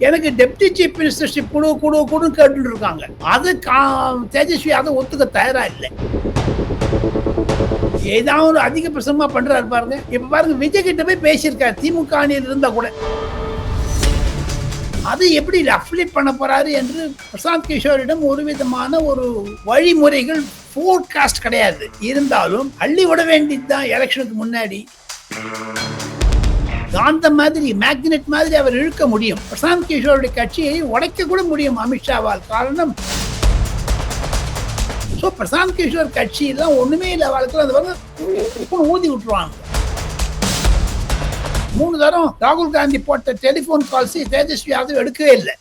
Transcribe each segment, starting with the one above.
எனக்கு deputy chief ministership குடு குடு குடுன்னு கேட்டு இருக்காங்க. அது தேஜஸ்வி அதை ஒத்துக்க தயாரா இல்லை. ஏதாவது அதிக பிரசங்கமா பண்றாரு பாருங்க. இப்ப பாருங்க, விஜய் கிட்ட போய் பேசியிருக்காரு திமுக அணியில் இருந்தா கூட. அது எப்படி அஃபிலியேட் பண்ண போறாரு என்று பிரசாந்த் கிஷோரிடம் ஒரு விதமான ஒரு வழிமுறைகள் ஃபோர்காஸ்ட் கிடையாது. இருந்தாலும் அள்ளி விட வேண்டியதுதான் எலெக்ஷனுக்கு முன்னாடி. காந்த மாதிரி, மேக்னெட் மாதிரி அவர் இழுக்க முடியும். பிரசாந்த் கிஷோருடைய கட்சியை உடைக்க கூட முடியும் அமித்ஷாவால். காரணம், பிரசாந்த் கிஷோர் கட்சி எல்லாம் ஒண்ணுமே இல்லை. வாழ்க்கை அந்த ஊதி விட்டுருவாங்க. 3 தரம் ராகுல் காந்தி போட்ட டெலிபோன் கால்ஸ் தேஜஸ்வி யாதவ் எடுக்கவே இல்லை.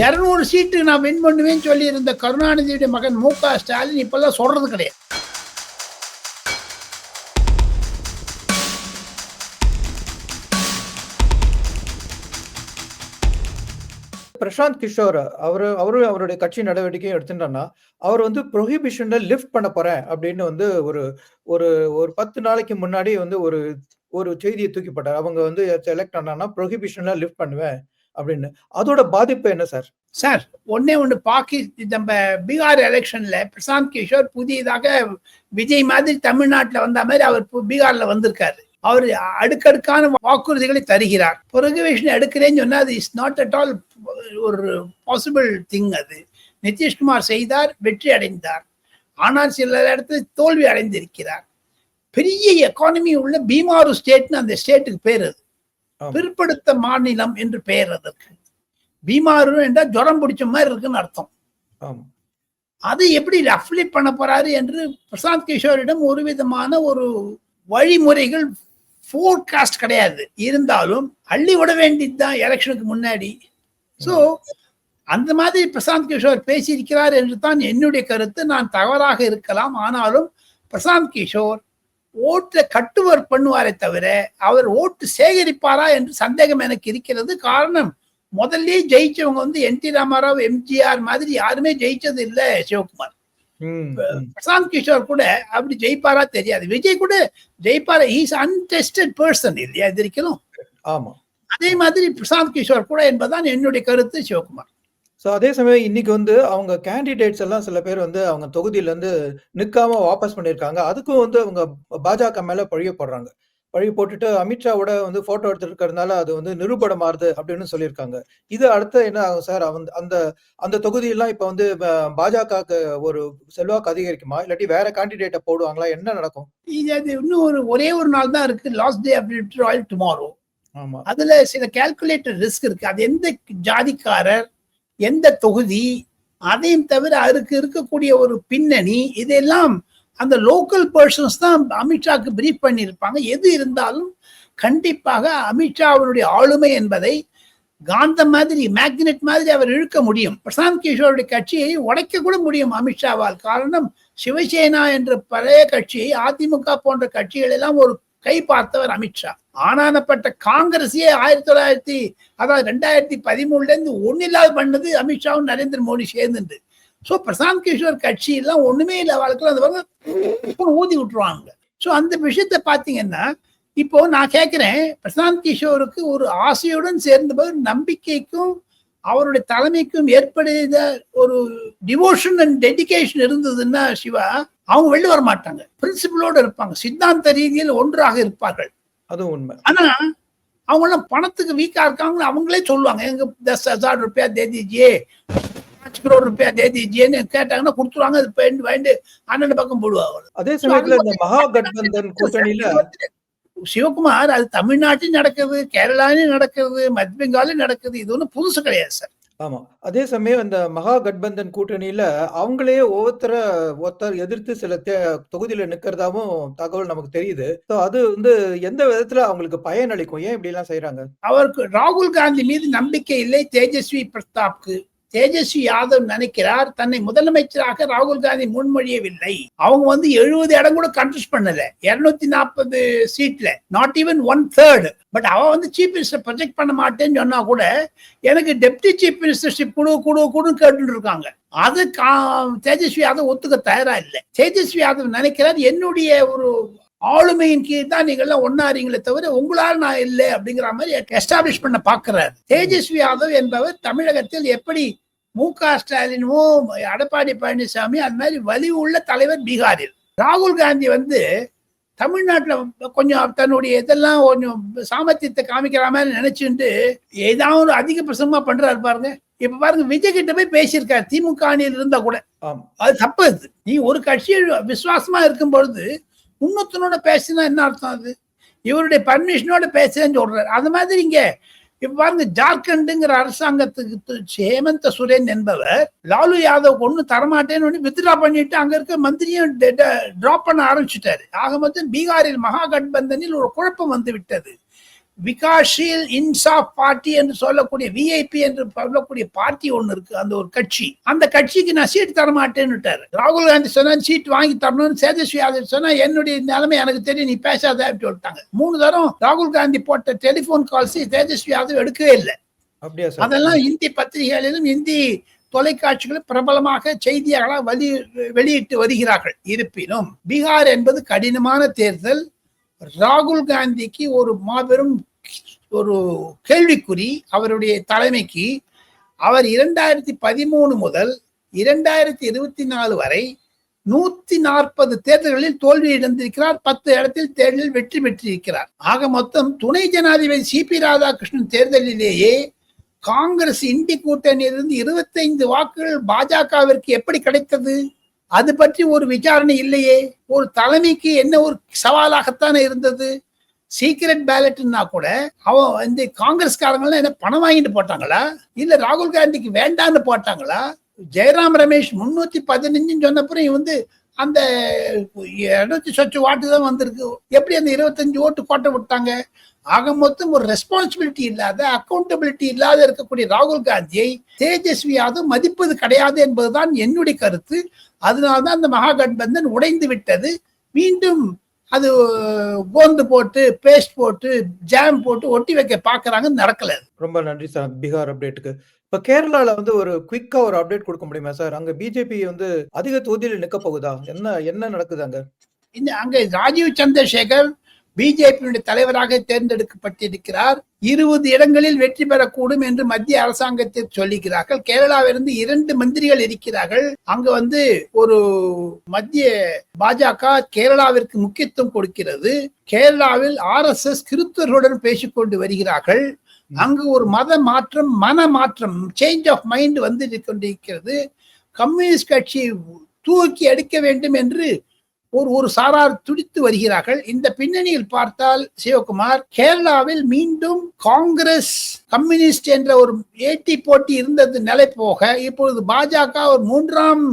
200 சீட்டு நான் வின் பண்ணுவேன்னு சொல்லி இருந்த கருணாநிதியுடைய மகன் மு.க. ஸ்டாலின் இப்பெல்லாம் சொல்றது கிடையாது. பிரசாந்த் கிஷோர் அவருடைய கட்சி நடவடிக்கை எடுத்துட்டோம்னா, அவர் வந்து ப்ரொஹிபிஷனை லிஃப்ட் பண்ண போறேன் அப்படின்னு வந்து ஒரு ஒரு ஒரு 10 நாளைக்கு முன்னாடி வந்து ஒரு செய்தியை தூக்கி போட்டார். அவங்க வந்து எலெக்ட் ஆனாங்கன்னா ப்ரொஹிபிஷனை லிஃப்ட் பண்ணுவேன் அப்படின்னு. அதோட பாதிப்பு என்ன சார்? சார், ஒண்ணே ஒண்ணு, நம்ம பீகார் எலெக்ஷன்ல பிரசாந்த் கிஷோர் புதியதாக விஜய் மாதிரி தமிழ்நாட்டில் வந்த மாதிரி அவர் பீகார்ல வந்திருக்காரு. அவர் அடுக்கடுக்கான வாக்குறுதிகளை தருகிறார். ப்ரொஹிபிஷன் எடுக்கிறேன்னு சொன்னா அது இஸ் நாட் அட் ஆல் ஒரு பாசிபிள் திங். அது நிதிஷ்குமார் செய்தார், வெற்றி அடைந்தார். ஆனால் சில இடத்துல தோல்வி அடைந்திருக்கிறார். பெரிய எக்கானமி உள்ள பீமாரு ஸ்டேட்னு அந்த ஸ்டேட்டுக்கு பேர். அது பிற்படுத்த மாநிலம் என்று பெயர். அதற்கு பீமாரு என்றால் ஜுரம் பிடிச்ச மாதிரி இருக்குன்னு அர்த்தம். அது எப்படி அஃபிலியேட் பண்ண போறாரு என்று பிரசாந்த் கிஷோரிடம் ஒரு விதமான ஒரு வழிமுறைகள் ஃபோர்காஸ்ட் கிடையாது. இருந்தாலும் அள்ளி விட வேண்டியதுதான் எலெக்ஷனுக்கு முன்னாடி. அந்த மாதிரி பிரசாந்த் கிஷோர் பேசியிருக்கிறார் என்று தான் என்னுடைய கருத்து. நான் தவறாக இருக்கலாம். ஆனாலும் பிரசாந்த் கிஷோர் ஓட்டை கட்டுவர் பண்ணுவாரே தவிர அவர் ஓட்டு சேகரிப்பாரா என்று சந்தேகம் எனக்கு இருக்கிறது. காரணம், முதல்ல ஜெயிச்சவங்க வந்து என்.டி. ராமாராவ், எம்ஜிஆர் மாதிரி யாருமே ஜெயிச்சது இல்லை. சிவகுமார், பிரசாந்த் கிஷோர் கூட அப்படி ஜெயிப்பாரா தெரியாது. விஜய் கூட ஜெயிப்பாரா, இஸ் அன்டெஸ்டட் பர்சன் இல்லையா இது இருக்கணும். ஆமா, அதே மாதிரி பிரசாந்த் கிஷோர் கூட என்பதுதான் என்னுடைய கருத்து. சிவகுமார், அதே சமயம் இன்னைக்கு வந்து அவங்க கேண்டிடேட்ஸ் எல்லாம் சில பேர் வந்து அவங்க தொகுதியில இருந்து நிக்காம வாபஸ் பண்ணிருக்காங்க. அதுக்கும் வந்து அவங்க பாஜக மேல பழிய போடுறாங்க. பழி போட்டுட்டு அமித்ஷாவோட வந்து போட்டோ எடுத்துட்டு இருக்கிறதுனால அது வந்து நிரூபணமாறுது அப்படின்னு சொல்லியிருக்காங்க. இது அடுத்த என்ன ஆகும் சார்? அந்த தொகுதியெல்லாம் இப்ப வந்து பாஜக ஒரு செல்வாக்கு அதிகரிக்குமா, இல்லாட்டி வேற கேண்டிடேட்டை போடுவாங்களா? என்ன நடக்கும்? இன்னும் ஒரே ஒரு நாள் தான் இருக்கு. Last day after tomorrow. ஆமா, அதுல சில கால்குலேட்டர் ரிஸ்க் இருக்கு. அது எந்த ஜாதிக்காரர், எந்த தொகுதி, அதையும் தவிர அதுக்கு இருக்கக்கூடிய ஒரு பின்னணி, இதெல்லாம் அந்த லோக்கல் பர்சன்ஸ் தான் அமித்ஷாக்கு பிரீஃப் பண்ணியிருப்பாங்க. எது இருந்தாலும் கண்டிப்பாக அமித்ஷா அவருடைய ஆளுமை என்பதை காந்த மாதிரி, மேக்னெட் மாதிரி அவர் இழுக்க முடியும். பிரசாந்த் கிஷோருடைய கட்சியை உடைக்க கூட முடியும் அமித்ஷாவால். காரணம், சிவசேனா என்ற பழைய கட்சியை, அதிமுக போன்ற கட்சிகள் எல்லாம் ஒரு கை பார்த்தவர் அமித்ஷா. ஆனானப்பட்ட காங்கிரஸையே 2013 இருந்து ஒன்னில்லாத பண்ணது அமித்ஷாவும் நரேந்திர மோடி சேர்ந்து. பிரசாந்த் கிஷோர் கட்சி எல்லாம் ஒண்ணுமே இல்லை. வாழ்க்கை அந்த ஊதி விட்டுருவாங்க. அந்த விஷயத்த பாத்தீங்கன்னா, இப்போ நான் கேட்கிறேன், பிரசாந்த் கிஷோருக்கு ஒரு ஆசையுடன் சேர்ந்தபோது நம்பிக்கைக்கும் அவருடைய தலைமைக்கும் ஏற்படுத ஒரு டிவோஷன் அண்ட் டெடிகேஷன் இருந்ததுன்னா சிவா, அவங்க வெளில வர மாட்டாங்க. பிரின்சிபலோடு இருப்பாங்க, சித்தாந்த ரீதியில் ஒன்றாக இருப்பார்கள். அது உண்மை. ஆனா அவங்க எல்லாம் பணத்துக்கு வீக்கா இருக்காங்கன்னு அவங்களே சொல்லுவாங்க. எங்க 10,000 रुपया दे दीजिए, 5 करोड़ रुपया दे दीजिएன்னு கேட்டாங்கன்னா கொடுத்துருவாங்க. அது வாங்கிட்டு அண்ணன் பக்கம் போடுவாங்க. அதே சமயத்துல இந்த மகா கட்பந்தன் கூட்டணியில சிவகுமார், அது தமிழ்நாட்டிலும் நடக்குது, கேரளாலையும் நடக்குது, மத்திய பெங்காலும் நடக்குது. இது ஒன்றும் புதுசு கிடையாது சார். ஆமா, அதே சமயம் இந்த மகா கட்பந்தன் கூட்டணியில அவங்களே ஒருத்தர் எதிர்த்து சில தொகுதியில நிக்கிறதாவும் தகவல் நமக்கு தெரியுது. அது வந்து எந்த விதத்துல அவங்களுக்கு பயன் அளிக்கும்? ஏன் இப்படி எல்லாம் செய்யறாங்க? அவருக்கு ராகுல் காந்தி மீது நம்பிக்கை இல்லை தேஜஸ்வி பிரதாப்க்கு. தேஜஸ்வி யாதவ் நினைக்கிறார் தன்னை முதலமைச்சராக ராகுல் காந்தி முன்மொழியவில்லை. அவங்க வந்து 70 இடம் கூட கண்டெஸ்ட் பண்ணல, 240 சீட்ல, நாட் ஈவன் 1/3. பட் அவ வந்து சீஃப் மினிஸ்டர் ப்ரொஜெக்ட் பண்ண மாட்டேன்னு சொன்னா கூட எனக்கு டெப்டி சீஃப் மினிஸ்டர்ஷிப் குடுன்னு கேட்டு இருக்காங்க. அது தேஜஸ்வி யாதவ் ஒத்துக்க தயாரா இல்லை. தேஜஸ்வி யாதவ் நினைக்கிறார் என்னுடைய ஒரு ஆளுமையின் கீழ் தான் நீங்க எல்லாம் ஒன்னாரீங்களே தவிர உங்களால் நான் இல்லை அப்படிங்கிற மாதிரி எஸ்டாப்ளிஷ் பண்ண பாக்குறாரு. தேஜஸ்வி யாதவ் என்பவர் தமிழகத்தில் எப்படி மு.க. ஸ்டாலினோ எடப்பாடி பழனிசாமி அது மாதிரி வலி உள்ள தலைவர் பீகாரில். ராகுல் காந்தி வந்து தமிழ்நாட்டில் கொஞ்சம் தன்னுடைய இதெல்லாம் கொஞ்சம் சாமர்த்தியத்தை காமிக்கிற மாதிரி நினைச்சுட்டு ஏதாவது ஒரு அதிகபட்சமா பண்றாரு பாருங்க. இப்ப பாருங்க, விஜய் கிட்ட போய் பேசியிருக்காரு திமுக அணியில் இருந்தா கூட. அது தப்பு. நீ ஒரு கட்சியில் விசுவாசமா இருக்கும் பொழுது முன்னூத்தனோட பேசினா என்ன அர்த்தம்? அது இவருடைய பர்மிஷனோட பேசுறேன்னு சொல்றாரு. அது மாதிரி இங்க இப்ப பாருங்க, ஜார்க்கண்டுங்கிற அரசாங்கத்துக்கு ஹேமந்த சோரன் என்பவர் லாலு யாதவ் ஒண்ணு தரமாட்டேன்னு வித்ட்ரா பண்ணிட்டு அங்க இருக்க மந்திரியும் டிராப் பண்ண ஆரம்பிச்சுட்டாரு. ஆக மொத்தம் பீகாரில் மகாகட்பந்தனில் ஒரு குழப்பம் வந்து விட்டது. விகாஷீல் இன்சாப் பார்ட்டி என்று சொல்லக்கூடிய விஐபி என்று சொல்லக்கூடிய பார்ட்டி ஒண்ணு இருக்கு, அந்த ஒரு கட்சி. அந்த கட்சிக்கு நான் சீட் தரமாட்டேன்னு. ராகுல் காந்தி சொன்னா சீட் வாங்கி தரணும்னு, தேஜஸ்வி யாதவ் சொன்னா என்னுடைய நிலைமை எனக்கு தெரியும், நீ பேசாத அப்படின்னு சொல்லிட்டாங்க. 3 தரம் ராகுல் காந்தி போட்ட டெலிபோன் கால்ஸ் தேஜஸ்வி யாதவ் எடுக்கவே இல்லை. அதெல்லாம் இந்தி பத்திரிகைகளிலும் இந்தி தொலைக்காட்சிகளும் பிரபலமாக செய்தியாக வெளியிட்டு வருகிறார்கள். இருப்பினும் பீகார் என்பது கடினமான தேர்தல். ராகுல் காந்திக்கு ஒரு மாபெரும் ஒரு கேள்விக்குறி அவருடைய தலைமைக்கு. அவர் 2013 முதல் 2024 வரை 140 தேர்தல்களில் தோல்வி இழந்திருக்கிறார். 10 இடத்தில் தேர்தலில் வெற்றி பெற்றிருக்கிறார். ஆக மொத்தம் துணை ஜனாதிபதி சிபி ராதாகிருஷ்ணன் தேர்தலிலேயே காங்கிரஸ் இண்டி கூட்டணியிலிருந்து 25 வாக்குகள் பாஜகவிற்கு எப்படி கிடைத்தது? அது பற்றி ஒரு விசாரணை இல்லையே. ஒரு தலைமைக்கு என்ன ஒரு சவாலாகத்தானே இருந்தது. சீக்ரெட் பேலட்னா கூட அவன் இந்த காங்கிரஸ்காரங்க என்ன பணம் வாங்கிட்டு போட்டாங்களா, இல்ல ராகுல் காந்திக்கு வேண்டான்னு போட்டாங்களா? ஜெயராம் ரமேஷ் 315 சொன்னப்புறம் வந்து அந்த 200 சொச்ச வாட்டு தான் வந்திருக்கு. எப்படி அந்த 25 ஓட்டு கோட்டை விட்டாங்க? ஆக மொத்தம் ஒரு ரெஸ்பான்சிபிலிட்டி இல்லாத, அக்கௌண்டபிலிட்டி இல்லாத இருக்கக்கூடிய ராகுல் காந்தியை தேஜஸ்வி யாதவ் மதிப்பது கிடையாது என்பதுதான் என்னுடைய கருத்து. அதனால்தான் அந்த மகாகட்பந்தன் உடைந்து விட்டது. மீண்டும் அது கோந்து போட்டு பேஸ்ட் போட்டு ஜாம் போட்டு ஒட்டி வைக்க பாக்குறாங்க, நடக்கல. ரொம்ப நன்றி சார் பீகார் அப்டேட்டுக்கு. இப்ப கேரளால வந்து ஒரு குயிக்கா ஒரு அப்டேட் கொடுக்க முடியுமா சார்? அங்க பிஜேபி வந்து அதிக தொகுதியில் நிக்க போகுதா? என்ன நடக்குது அங்க? அங்க ராஜீவ் சந்திரசேகர் பிஜேபியுடைய தலைவராக தேர்ந்தெடுக்கப்பட்டிருக்கிறார். 20 இடங்களில் வெற்றி பெறக்கூடும் என்று மத்திய அரசாங்கத்தில் சொல்லுகிறார்கள். கேரளாவிலிருந்து 2 மந்திரிகள் இருக்கிறார்கள். அங்க வந்து ஒரு மத்திய பாஜக கேரளாவிற்கு முக்கியத்துவம் கொடுக்கிறது. கேரளாவில் RSS கிறிஸ்தவர்களுடன் பேசிக்கொண்டு வருகிறார்கள். அங்கு ஒரு மன மாற்றம் சேஞ்ச் ஆஃப் மைண்ட் வந்து கொண்டிருக்கிறது. கம்யூனிஸ்ட் கட்சியை தூக்கி அடிக்க வேண்டும் என்று ஒரு சாரார் துடித்து வருகிறார்கள். இந்த பின்னணியில் பார்த்தால் சிவகுமார், கேரளாவில் மீண்டும் காங்கிரஸ் கம்யூனிஸ்ட் என்ற ஒரு போட்டி இருந்தது நிலை போக இப்பொழுது பாஜக ஒரு 3ஆம்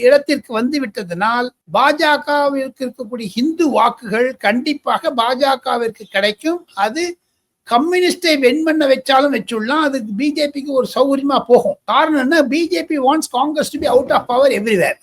இடத்திற்கு வந்து விட்டதனால் பாஜகவிற்கு இருக்கக்கூடிய இந்து வாக்குகள் கண்டிப்பாக பாஜகவிற்கு கிடைக்கும். அது கம்யூனிஸ்டை வென் பண்ண வச்சாலும் வச்சுடலாம். அது பிஜேபிக்கு ஒரு சௌகரியமா போகும். காரணம் என்ன? BJP wants Congress to be out of power everywhere.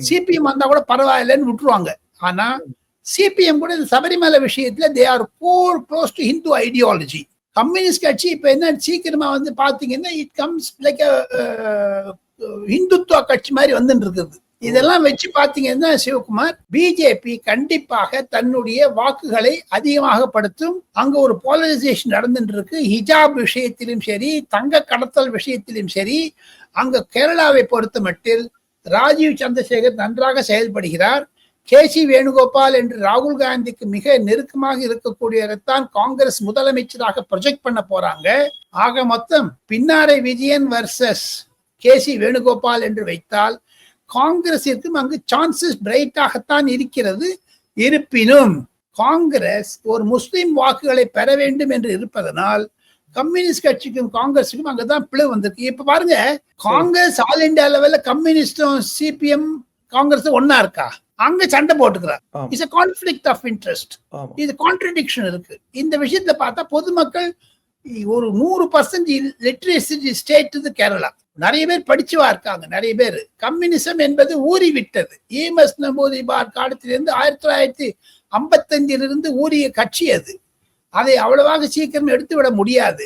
CPM வந்தா கூட பரவாயில்லன்னு விட்டுருவாங்க. ஆனா சிபிஎம் கூட சபரிமலை விஷயத்துல they are more close to Hindu ideology. Communist கட்சி இப்ப என்ன சீக்கிரமா வந்து பாத்தீங்கன்னா இட் கம்ஸ் லைக் ஹிந்துத்துவ கட்சி மாதிரி வந்துட்டு இருக்குது. இதெல்லாம் வச்சு பாத்தீங்கன்னா சிவகுமார், பிஜேபி கண்டிப்பாக தன்னுடைய வாக்குகளை அதிகமாக படுத்தும். அங்க ஒரு போலரைசேஷன் நடந்துட்டு இருக்கு. ஹிஜாப் விஷயத்திலும் சரி, தங்க கடத்தல் விஷயத்திலும் சரி, அங்க கேரளாவை பொறுத்த மட்டில் ராஜீவ் சந்திரசேகர் நன்றாக செயல்படுகிறார். கேசி வேணுகோபால் என்று ராகுல் காந்திக்கு மிக நெருக்கமாக இருக்கக்கூடியதான் காங்கிரஸ் முதலமைச்சராக ப்ரொஜெக்ட் பண்ண போறாங்க. ஆக மொத்தம் பின்னாரை விஜயன் வர்சஸ் கேசி வேணுகோபால் என்று வைத்தால் காங்கிரஸிற்கும் அங்கு சான்சஸ் பிரைட்டாகத்தான் இருக்கிறது. இருப்பினும் காங்கிரஸ் ஒரு முஸ்லிம் வாக்குகளை பெற வேண்டும் என்று இருப்பதனால் கம்யூனிஸ்ட் கட்சிக்கும் காங்கிரஸுக்கும் அங்கதான் பிளவு வந்திருக்கு. இப்ப பாருங்க, காங்கிரஸ் ஆல் இந்தியா லெவல்ல கம்யூனிஸ்டும் சிபிஎம் காங்கிரஸ் ஒன்னா இருக்கா? அங்க சண்டை போட்டுக்கிறார். It's a conflict of interest. இது கான்ட்ரடிக்ஷன் இருக்கு. இந்த விஷயத்துல பார்த்தா பொதுமக்கள் ஒரு 100% லிட்ரேசி ஸ்டேட் இது கேரளா. நிறைய பேர் படிச்சுவா இருக்காங்க. நிறைய பேர் கம்யூனிசம் என்பது ஊறி விட்டது. EMS நம்பூதிரிபார் காலத்திலிருந்து 1955 ஊறிய கட்சி அது. அதை அவ்வளவாக சீக்கிரம் எடுத்து விட முடியாது.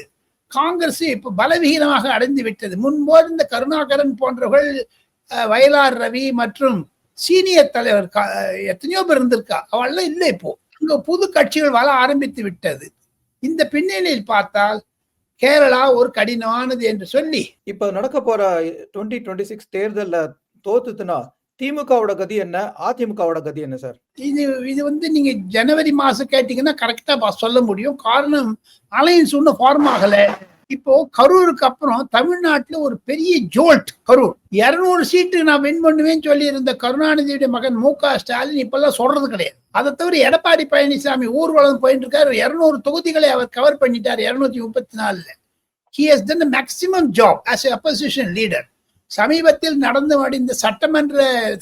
காங்கிரஸ் இப்ப பலவீனமாக அடைந்து விட்டது. முன்போது இந்த கருணாகரன் போன்றவர்கள், வயலார் ரவி மற்றும் சீனியர் தலைவர் எத்தனையோ பேர் இருந்திருக்கா, அவள்லாம் இல்லை. இப்போ அங்க புது கட்சிகள் வர ஆரம்பித்து விட்டது. இந்த பின்னணியில் பார்த்தால் கேரளா ஒரு கடினமானது என்று சொல்லி, இப்ப நடக்க போற 2026 தேர்தல்ல தோத்துச்சுன்னா திமுகவோட கதி என்ன, அதிமுகவோட கதி என்ன சார்? இது வந்து நீங்க ஜனவரி மாசம் கேட்டீங்கன்னா கரெக்டா சொல்ல முடியும். காரணம், அலையன்ஸ் ஒன்றும் ஃபார்ம் ஆகல. இப்போ கரூருக்கு அப்புறம் தமிழ்நாட்டுல ஒரு பெரிய ஜோல்ட். கரூர் 200 சீட்டு நான் வின் பண்ணுவேன்னு சொல்லி இருந்த கருணாநிதியுடைய மகன் மு.க. ஸ்டாலின் இப்பெல்லாம் சொல்றது கிடையாது. அதை தவிர எடப்பாடி பழனிசாமி ஊர்வலம் போயிட்டு இருக்காரு. 200 தொகுதிகளை அவர் கவர் பண்ணிட்டார் 234. He has done the maximum job as a opposition leader. சமீபத்தில் நடந்து முடிந்த சட்டமன்ற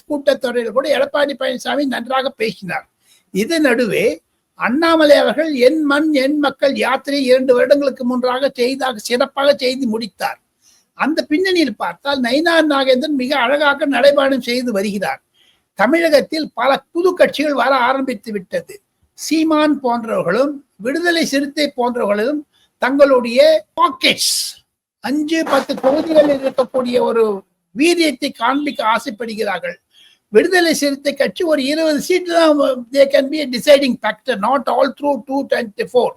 கூட்டத்தொடரில் கூட எடப்பாடி பழனிசாமி நன்றாக பேசினார். இதன் நடுவே அண்ணாமலை அவர்கள் என் மண் என் மக்கள் யாத்திரை 2 வருடங்களுக்கு முன்பாக சிறப்பாக செய்து முடித்தார். அந்த பின்னணியில் பார்த்தால் நயினார் நாகேந்திரன் மிக அழகாக நடைபயணம் செய்து வருகிறார். தமிழகத்தில் பல புது கட்சிகள் வர ஆரம்பித்து விட்டது. சீமான் போன்றவர்களும் விடுதலை சிறுத்தை போன்றவர்களும் தங்களுடைய பாக்கெட்ஸ் 5-10 தொகுதிகளில் இருக்கக்கூடிய ஒரு வீரியத்தை காண்பிக்க ஆசைப்படுகிறார்கள். விடுதலை சிறுத்தை கட்சி ஒரு 20 சீட்டு தான் they can be a deciding factor, not all through 224.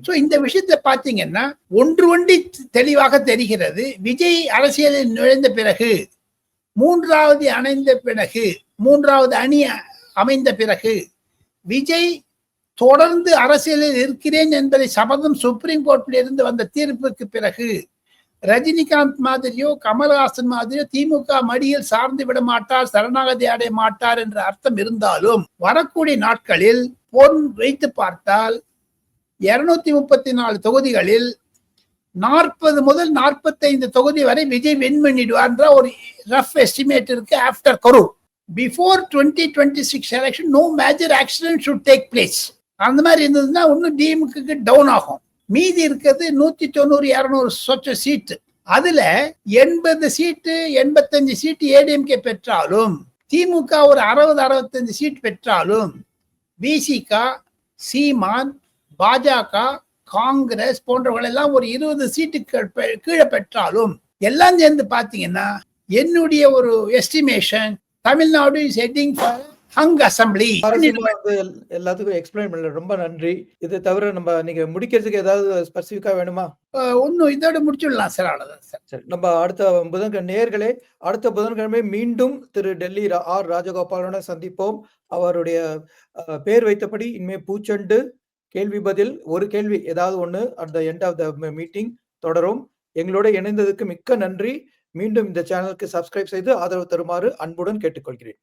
So இந்த விஷயத்தை பார்த்தீங்கன்னா ஒன்று தெளிவாக தெரிகிறது. விஜய் அரசியலில் நுழைந்த பிறகு, மூன்றாவது அணி அமைந்த பிறகு, விஜய் தொடர்ந்து அரசியலில் இருக்கிறேன் என்பதை சபதம் சுப்ரீம் கோர்ட்டில் இருந்து வந்த தீர்ப்புக்கு பிறகு, ரஜினிகாந்த் மாதிரியோ கமல்ஹாசன் மாதிரியோ திமுக மடியில் சார்ந்து விட மாட்டார், சரணாகதி அடைய மாட்டார் என்ற அர்த்தம் இருந்தாலும் வரக்கூடிய நாட்களில் பொன் வைத்து பார்த்தால் 234 தொகுதிகளில் 40 முதல் 45 தொகுதி வரை விஜய் வின் பண்ணிடுவார் ஒரு ரஃப் எஸ்டிமேட் இருக்கு. After Karur, before 2026 election no major accident should take place. அந்த மாதிரி இருந்ததுன்னா இன்னும் டிஎம்கே டவுன் ஆகும். மீதி இருக்கிறது 190-200 சொச்ச சீட்டு. அதுல 80 சீட்டு 85 சீட்டு ஏடிஎம்கே பெற்றாலும், திமுக ஒரு 60-65 சீட் பெற்றாலும், விசிக, சீமான், பாஜக, காங்கிரஸ் போன்றவர்கள் எல்லாம் ஒரு 20 சீட்டு கீழே பெற்றாலும், எல்லாம் சேர்ந்து பாத்தீங்கன்னா என்னுடைய ஒரு estimation, Tamil Nadu is heading for ஹங் assembly. எல்லாத்துக்கும் எக்ஸ்பிளைன் பண்ணல, ரொம்ப நன்றி. இது தவிர நீங்க முடிக்கிறதுக்கு ஏதாவது ஸ்பெசிஃபிக்கா வேணுமா? ஒன்னும் இதோட முடிச்சுடலாம் சார், அவ்வளவுதான் சார். சரி, நம்ம அடுத்த புதன்கிழமை நேயர்களே, அடுத்த புதன்கிழமை மீண்டும் திரு டெல்லி ஆர் ராஜகோபாலனுடன் சந்திப்போம். அவருடைய பேர் வைத்தபடி இனிமே பூச்செண்டு கேள்வி பதில், ஒரு கேள்வி ஏதாவது ஒண்ணு at the end of the meeting தொடரும். எங்களோட இணைந்ததுக்கு மிக்க நன்றி. மீண்டும் இந்த சேனலுக்கு சப்ஸ்கிரைப் செய்து ஆதரவு தருமாறு அன்புடன் கேட்டுக்கொள்கிறேன்.